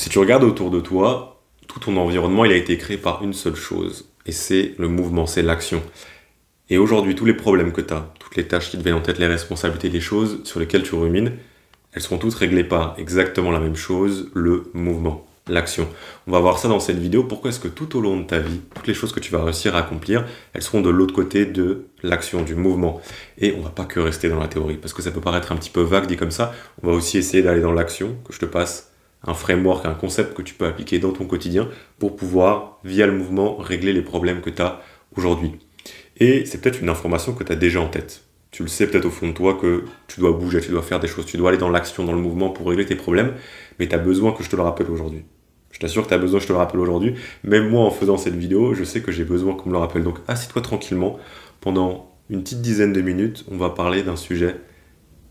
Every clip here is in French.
Si tu regardes autour de toi, tout ton environnement il a été créé par une seule chose, et c'est le mouvement, c'est l'action. Et aujourd'hui, tous les problèmes que tu as, toutes les tâches qui te viennent en tête, les responsabilités, les choses sur lesquelles tu rumines, elles seront toutes réglées par exactement la même chose, le mouvement, l'action. On va voir ça dans cette vidéo. Pourquoi est-ce que tout au long de ta vie, toutes les choses que tu vas réussir à accomplir, elles seront de l'autre côté de l'action, du mouvement. Et on va pas que rester dans la théorie, parce que ça peut paraître un petit peu vague dit comme ça. On va aussi essayer d'aller dans l'action, que je te passe un framework, un concept que tu peux appliquer dans ton quotidien pour pouvoir, via le mouvement, régler les problèmes que tu as aujourd'hui. Et c'est peut-être une information que tu as déjà en tête. Tu le sais peut-être au fond de toi que tu dois bouger, tu dois faire des choses, tu dois aller dans l'action, dans le mouvement pour régler tes problèmes, mais tu as besoin que je te le rappelle aujourd'hui. Je t'assure que tu as besoin que je te le rappelle aujourd'hui. Même moi, en faisant cette vidéo, je sais que j'ai besoin qu'on me le rappelle. Donc, assieds-toi tranquillement. Pendant une petite dizaine de minutes, on va parler d'un sujet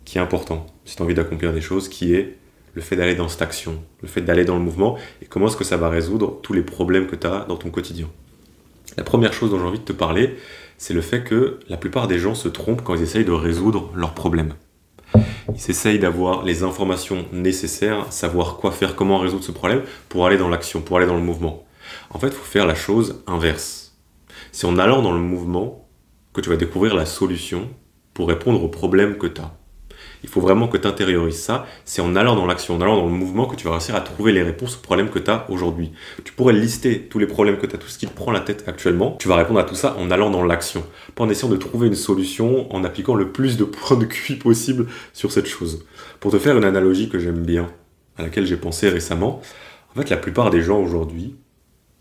qui est important, si tu as envie d'accomplir des choses, qui est le fait d'aller dans cette action, le fait d'aller dans le mouvement, et comment est-ce que ça va résoudre tous les problèmes que tu as dans ton quotidien. La première chose dont j'ai envie de te parler, c'est le fait que la plupart des gens se trompent quand ils essayent de résoudre leurs problèmes. Ils essayent d'avoir les informations nécessaires, savoir quoi faire, comment résoudre ce problème pour aller dans l'action, pour aller dans le mouvement. En fait, il faut faire la chose inverse. C'est en allant dans le mouvement que tu vas découvrir la solution pour répondre aux problèmes que tu as. Il faut vraiment que tu intériorises ça. C'est en allant dans l'action, en allant dans le mouvement que tu vas réussir à trouver les réponses aux problèmes que tu as aujourd'hui. Tu pourrais lister tous les problèmes que tu as, tout ce qui te prend la tête actuellement. Tu vas répondre à tout ça en allant dans l'action. Pas en essayant de trouver une solution, en appliquant le plus de points de QI possible sur cette chose. Pour te faire une analogie que j'aime bien, à laquelle j'ai pensé récemment, en fait la plupart des gens aujourd'hui,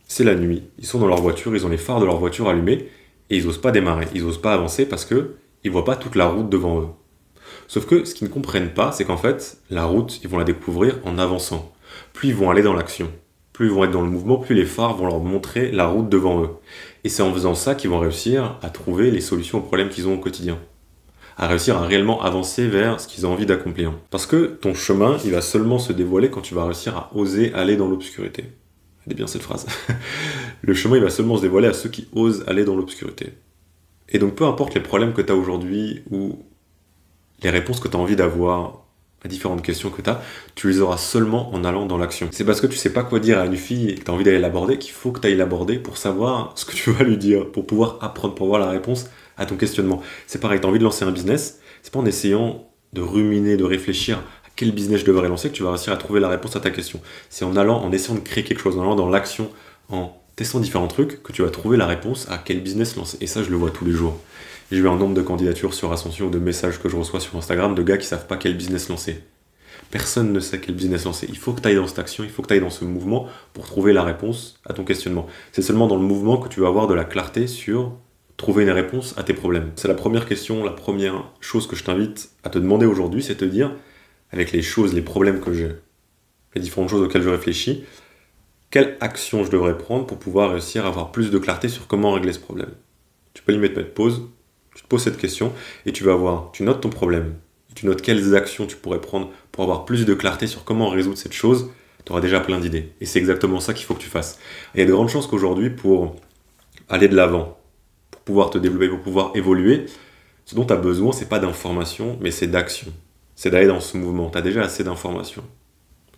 c'est la nuit. Ils sont dans leur voiture, ils ont les phares de leur voiture allumés et ils n'osent pas démarrer, ils n'osent pas avancer parce qu'ils ne voient pas toute la route devant eux. Sauf que ce qu'ils ne comprennent pas, c'est qu'en fait, la route, ils vont la découvrir en avançant. Plus ils vont aller dans l'action, plus ils vont être dans le mouvement, plus les phares vont leur montrer la route devant eux. Et c'est en faisant ça qu'ils vont réussir à trouver les solutions aux problèmes qu'ils ont au quotidien. À réussir à réellement avancer vers ce qu'ils ont envie d'accomplir. Parce que ton chemin, il va seulement se dévoiler quand tu vas réussir à oser aller dans l'obscurité. Elle est bien cette phrase. Le chemin, il va seulement se dévoiler à ceux qui osent aller dans l'obscurité. Et donc peu importe les problèmes que tu as aujourd'hui ou les réponses que tu as envie d'avoir à différentes questions que tu as, tu les auras seulement en allant dans l'action. C'est parce que tu sais pas quoi dire à une fille et que tu as envie d'aller l'aborder qu'il faut que tu ailles l'aborder pour savoir ce que tu vas lui dire, pour pouvoir apprendre, pour avoir la réponse à ton questionnement. C'est pareil, tu as envie de lancer un business, c'est pas en essayant de ruminer, de réfléchir à quel business je devrais lancer que tu vas réussir à trouver la réponse à ta question. C'est en allant, en essayant de créer quelque chose, en allant dans l'action, en testant différents trucs, que tu vas trouver la réponse à quel business lancer. Et ça, je le vois tous les jours. J'ai eu un nombre de candidatures sur Ascension ou de messages que je reçois sur Instagram de gars qui savent pas quel business lancer. Personne ne sait quel business lancer. Il faut que tu ailles dans cette action, il faut que tu ailles dans ce mouvement pour trouver la réponse à ton questionnement. C'est seulement dans le mouvement que tu vas avoir de la clarté sur trouver une réponse à tes problèmes. C'est la première question, la première chose que je t'invite à te demander aujourd'hui, c'est te dire, avec les choses, les problèmes que j'ai, les différentes choses auxquelles je réfléchis, quelle action je devrais prendre pour pouvoir réussir à avoir plus de clarté sur comment régler ce problème. Tu peux limite mettre pause. Tu te poses cette question et tu vas voir, tu notes ton problème, tu notes quelles actions tu pourrais prendre pour avoir plus de clarté sur comment résoudre cette chose, tu auras déjà plein d'idées. Et c'est exactement ça qu'il faut que tu fasses. Et il y a de grandes chances qu'aujourd'hui, pour aller de l'avant, pour pouvoir te développer, pour pouvoir évoluer, ce dont tu as besoin, c'est pas d'information, mais c'est d'action. C'est d'aller dans ce mouvement. Tu as déjà assez d'informations.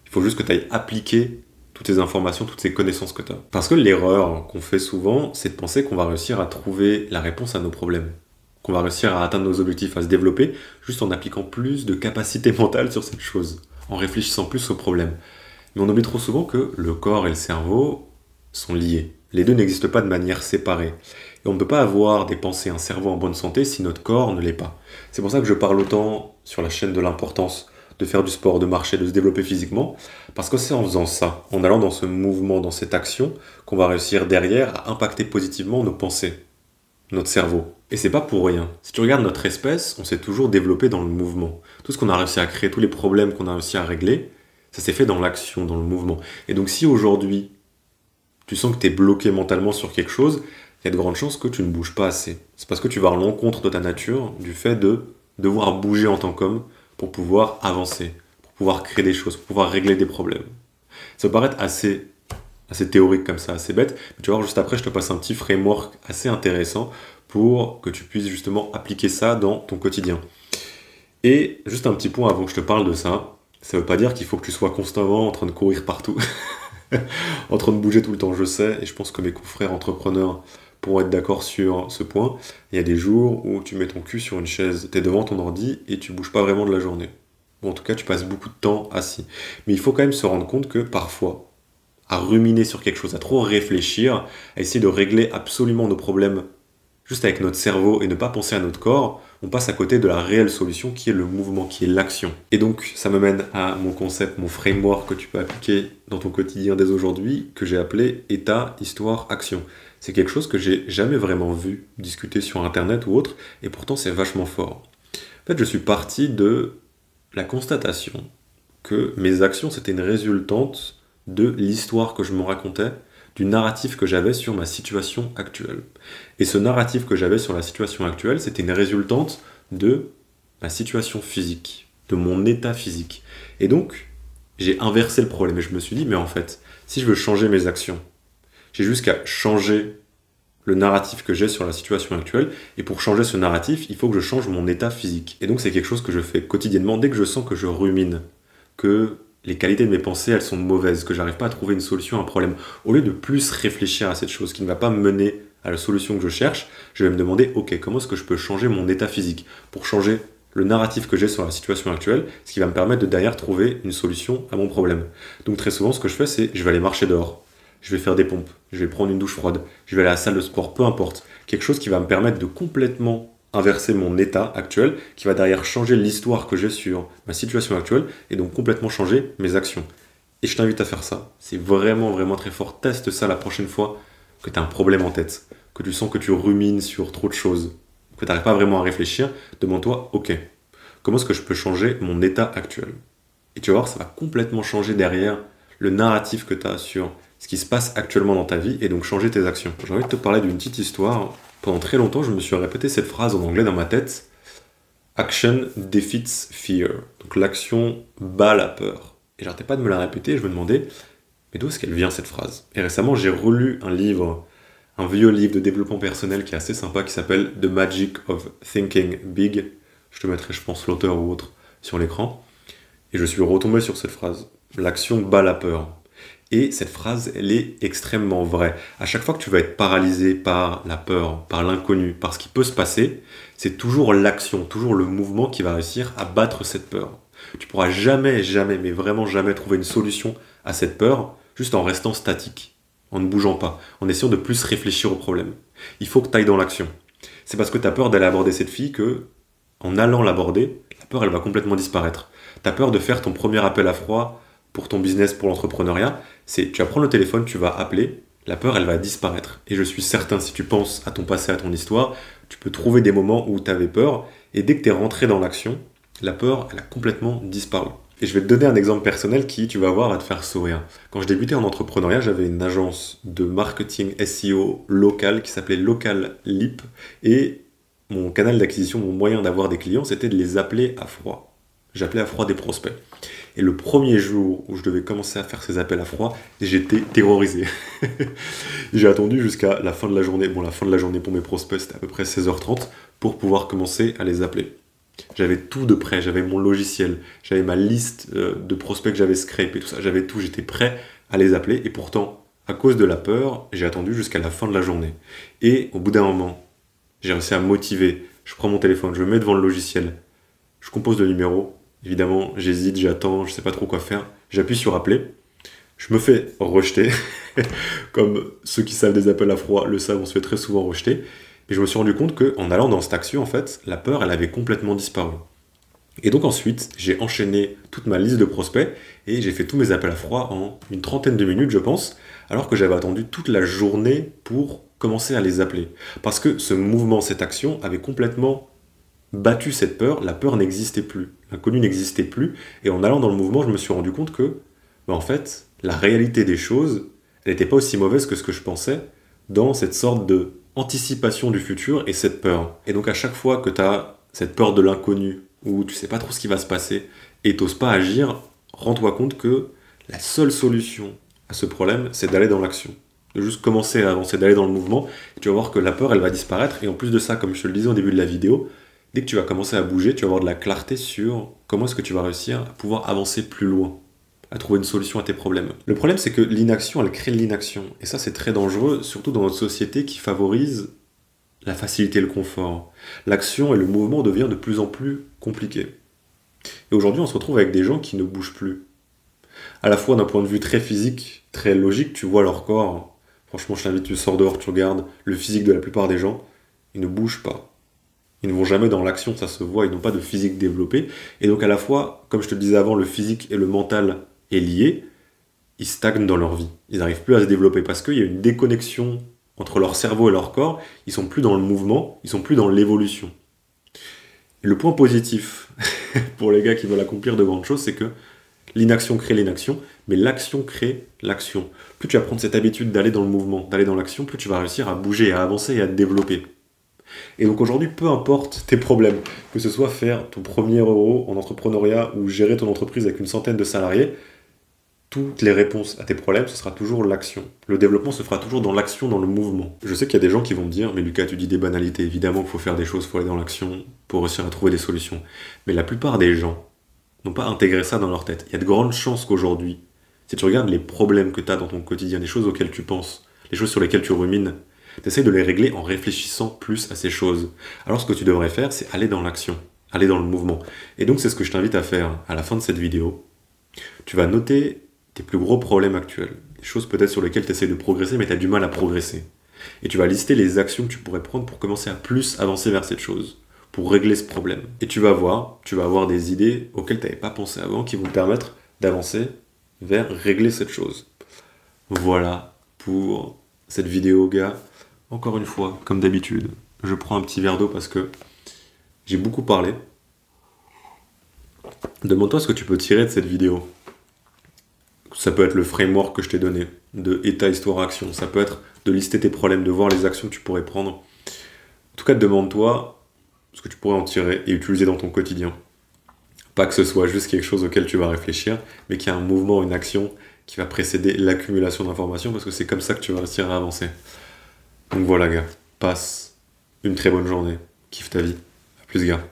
Il faut juste que tu ailles appliquer toutes ces informations, toutes ces connaissances que tu as. Parce que l'erreur qu'on fait souvent, c'est de penser qu'on va réussir à trouver la réponse à nos problèmes, qu'on va réussir à atteindre nos objectifs, à se développer, juste en appliquant plus de capacité mentale sur cette chose, en réfléchissant plus au problème. Mais on oublie trop souvent que le corps et le cerveau sont liés. Les deux n'existent pas de manière séparée. Et on ne peut pas avoir des pensées, un cerveau en bonne santé si notre corps ne l'est pas. C'est pour ça que je parle autant sur la chaîne de l'importance de faire du sport, de marcher, de se développer physiquement, parce que c'est en faisant ça, en allant dans ce mouvement, dans cette action, qu'on va réussir derrière à impacter positivement nos pensées, notre cerveau. Et c'est pas pour rien. Si tu regardes notre espèce, on s'est toujours développé dans le mouvement. Tout ce qu'on a réussi à créer, tous les problèmes qu'on a réussi à régler, ça s'est fait dans l'action, dans le mouvement. Et donc si aujourd'hui, tu sens que tu es bloqué mentalement sur quelque chose, il y a de grandes chances que tu ne bouges pas assez. C'est parce que tu vas à l'encontre de ta nature, du fait de devoir bouger en tant qu'homme pour pouvoir avancer, pour pouvoir créer des choses, pour pouvoir régler des problèmes. Ça peut paraître assez théorique comme ça, assez bête, mais tu vas voir, juste après, je te passe un petit framework assez intéressant pour que tu puisses justement appliquer ça dans ton quotidien. Et juste un petit point avant que je te parle de ça, Ça veut pas dire qu'il faut que tu sois constamment en train de courir partout, en train de bouger tout le temps, je sais, et je pense que mes confrères entrepreneurs pourront être d'accord sur ce point. Il y a des jours où tu mets ton cul sur une chaise, t'es devant ton ordi et tu bouges pas vraiment de la journée. Bon, en tout cas, tu passes beaucoup de temps assis. Mais il faut quand même se rendre compte que parfois, à ruminer sur quelque chose, à trop réfléchir, à essayer de régler absolument nos problèmes juste avec notre cerveau et ne pas penser à notre corps, on passe à côté de la réelle solution qui est le mouvement, qui est l'action. Et donc, ça me mène à mon concept, mon framework que tu peux appliquer dans ton quotidien dès aujourd'hui, que j'ai appelé état, histoire, action. C'est quelque chose que j'ai jamais vraiment vu discuter sur internet ou autre, et pourtant c'est vachement fort. En fait, je suis parti de la constatation que mes actions, c'était une résultante de l'histoire que je me racontais, du narratif que j'avais sur ma situation actuelle. Et ce narratif que j'avais sur la situation actuelle, c'était une résultante de ma situation physique, de mon état physique. Et donc, j'ai inversé le problème et je me suis dit, mais en fait, si je veux changer mes actions, j'ai juste qu'à changer le narratif que j'ai sur la situation actuelle, et pour changer ce narratif, il faut que je change mon état physique. Et donc c'est quelque chose que je fais quotidiennement dès que je sens que je rumine, que les qualités de mes pensées, elles sont mauvaises, que j'arrive pas à trouver une solution à un problème. Au lieu de plus réfléchir à cette chose qui ne va pas me mener à la solution que je cherche, je vais me demander, ok, comment est-ce que je peux changer mon état physique pour changer le narratif que j'ai sur la situation actuelle, ce qui va me permettre de derrière trouver une solution à mon problème. Donc très souvent, ce que je fais, c'est je vais aller marcher dehors, je vais faire des pompes, je vais prendre une douche froide, je vais aller à la salle de sport, peu importe. Quelque chose qui va me permettre de complètement inverser mon état actuel, qui va derrière changer l'histoire que j'ai sur ma situation actuelle, et donc complètement changer mes actions. Et je t'invite à faire ça. C'est vraiment, vraiment très fort. Teste ça la prochaine fois que tu as un problème en tête, que tu sens que tu rumines sur trop de choses, que tu n'arrives pas vraiment à réfléchir. Demande-toi, ok, comment est-ce que je peux changer mon état actuel? Et tu vas voir, ça va complètement changer derrière le narratif que tu as sur ce qui se passe actuellement dans ta vie et donc changer tes actions. J'ai envie de te parler d'une petite histoire. Pendant très longtemps, je me suis répété cette phrase en anglais dans ma tête. Action defeats fear. Donc l'action bat la peur. Et j'arrêtais pas de me la répéter et je me demandais, mais d'où est-ce qu'elle vient cette phrase? Et récemment, j'ai relu un livre, un vieux livre de développement personnel qui est assez sympa, qui s'appelle The Magic of Thinking Big. Je te mettrai, je pense, l'auteur ou autre sur l'écran. Et je suis retombé sur cette phrase. L'action bat la peur. Et cette phrase, elle est extrêmement vraie. À chaque fois que tu vas être paralysé par la peur, par l'inconnu, par ce qui peut se passer, c'est toujours l'action, toujours le mouvement qui va réussir à battre cette peur. Tu pourras jamais, jamais, mais vraiment jamais trouver une solution à cette peur juste en restant statique, en ne bougeant pas, en essayant de plus réfléchir au problème. Il faut que tu ailles dans l'action. C'est parce que tu as peur d'aller aborder cette fille que, en allant l'aborder, la peur, elle va complètement disparaître. Tu as peur de faire ton premier appel à froid pour ton business, pour l'entrepreneuriat, c'est tu vas prendre le téléphone, tu vas appeler, la peur elle va disparaître. Et je suis certain, si tu penses à ton passé, à ton histoire, tu peux trouver des moments où tu avais peur, et dès que tu es rentré dans l'action, la peur elle a complètement disparu. Et je vais te donner un exemple personnel qui, tu vas voir, va te faire sourire. Quand je débutais en entrepreneuriat, j'avais une agence de marketing SEO local qui s'appelait Local Leap, et mon canal d'acquisition, mon moyen d'avoir des clients, c'était de les appeler à froid. J'appelais à froid des prospects. Et le premier jour où je devais commencer à faire ces appels à froid, j'étais terrorisé. J'ai attendu jusqu'à la fin de la journée. Bon, la fin de la journée pour mes prospects, c'était à peu près 16h30 pour pouvoir commencer à les appeler. J'avais tout de prêt, j'avais mon logiciel, j'avais ma liste de prospects que j'avais scrape et tout ça. J'avais tout, j'étais prêt à les appeler. Et pourtant, à cause de la peur, j'ai attendu jusqu'à la fin de la journée. Et au bout d'un moment, j'ai réussi à me motiver. Je prends mon téléphone, je me mets devant le logiciel, je compose le numéro. Évidemment, j'hésite, j'attends, je sais pas trop quoi faire. J'appuie sur appeler. Je me fais rejeter. Comme ceux qui savent des appels à froid le savent, on se fait très souvent rejeter. Et je me suis rendu compte qu'en allant dans cette action, en fait, la peur, elle avait complètement disparu. Et donc ensuite, j'ai enchaîné toute ma liste de prospects et j'ai fait tous mes appels à froid en une trentaine de minutes, je pense, alors que j'avais attendu toute la journée pour commencer à les appeler. Parce que ce mouvement, cette action avait complètement battu cette peur, la peur n'existait plus, l'inconnu n'existait plus, et en allant dans le mouvement, je me suis rendu compte que, en fait, la réalité des choses, elle n'était pas aussi mauvaise que ce que je pensais, dans cette sorte de anticipation du futur et cette peur. Et donc à chaque fois que tu as cette peur de l'inconnu, où tu sais pas trop ce qui va se passer, et t'oses pas agir, rends-toi compte que la seule solution à ce problème, c'est d'aller dans l'action. De juste commencer à avancer, d'aller dans le mouvement, et tu vas voir que la peur, elle va disparaître, et en plus de ça, comme je te le disais au début de la vidéo, Dès que tu vas commencer à bouger, tu vas avoir de la clarté sur comment est-ce que tu vas réussir à pouvoir avancer plus loin, à trouver une solution à tes problèmes. Le problème, c'est que l'inaction, elle crée l'inaction. Et ça, c'est très dangereux, surtout dans notre société qui favorise la facilité et le confort. L'action et le mouvement deviennent de plus en plus compliqués. Et aujourd'hui, on se retrouve avec des gens qui ne bougent plus. À la fois d'un point de vue très physique, très logique, tu vois leur corps. Franchement, je t'invite, tu sors dehors, tu regardes le physique de la plupart des gens, ils ne bougent pas. Ils ne vont jamais dans l'action, ça se voit, ils n'ont pas de physique développé. Et donc à la fois, comme je te le disais avant, le physique et le mental est lié, ils stagnent dans leur vie. Ils n'arrivent plus à se développer parce qu'il y a une déconnexion entre leur cerveau et leur corps. Ils sont plus dans le mouvement, ils sont plus dans l'évolution. Et le point positif pour les gars qui veulent accomplir de grandes choses, c'est que l'inaction crée l'inaction, mais l'action crée l'action. Plus tu vas prendre cette habitude d'aller dans le mouvement, d'aller dans l'action, plus tu vas réussir à bouger, à avancer et à te développer. Et donc aujourd'hui, peu importe tes problèmes, que ce soit faire ton premier euro en entrepreneuriat ou gérer ton entreprise avec une centaine de salariés, toutes les réponses à tes problèmes, ce sera toujours l'action. Le développement se fera toujours dans l'action, dans le mouvement. Je sais qu'il y a des gens qui vont me dire « Mais Lucas, tu dis des banalités, évidemment qu'il faut faire des choses, il faut aller dans l'action pour réussir à trouver des solutions. » Mais la plupart des gens n'ont pas intégré ça dans leur tête. Il y a de grandes chances qu'aujourd'hui, si tu regardes les problèmes que tu as dans ton quotidien, les choses auxquelles tu penses, les choses sur lesquelles tu rumines, tu essaies de les régler en réfléchissant plus à ces choses. Alors ce que tu devrais faire, c'est aller dans l'action, aller dans le mouvement. Et donc c'est ce que je t'invite à faire à la fin de cette vidéo. Tu vas noter tes plus gros problèmes actuels, des choses peut-être sur lesquelles tu essaies de progresser mais tu as du mal à progresser. Et tu vas lister les actions que tu pourrais prendre pour commencer à plus avancer vers cette chose, pour régler ce problème. Et tu vas avoir des idées auxquelles tu n'avais pas pensé avant qui vont te permettre d'avancer vers régler cette chose. Voilà pour cette vidéo, gars. Encore une fois, comme d'habitude, je prends un petit verre d'eau parce que j'ai beaucoup parlé. Demande-toi ce que tu peux tirer de cette vidéo. Ça peut être le framework que je t'ai donné, de état, histoire, action. Ça peut être de lister tes problèmes, de voir les actions que tu pourrais prendre. En tout cas, demande-toi ce que tu pourrais en tirer et utiliser dans ton quotidien. Pas que ce soit juste quelque chose auquel tu vas réfléchir, mais qu'il y a un mouvement, une action qui va précéder l'accumulation d'informations, parce que c'est comme ça que tu vas réussir à avancer. Donc voilà, gars, passe une très bonne journée, kiffe ta vie. À plus, gars.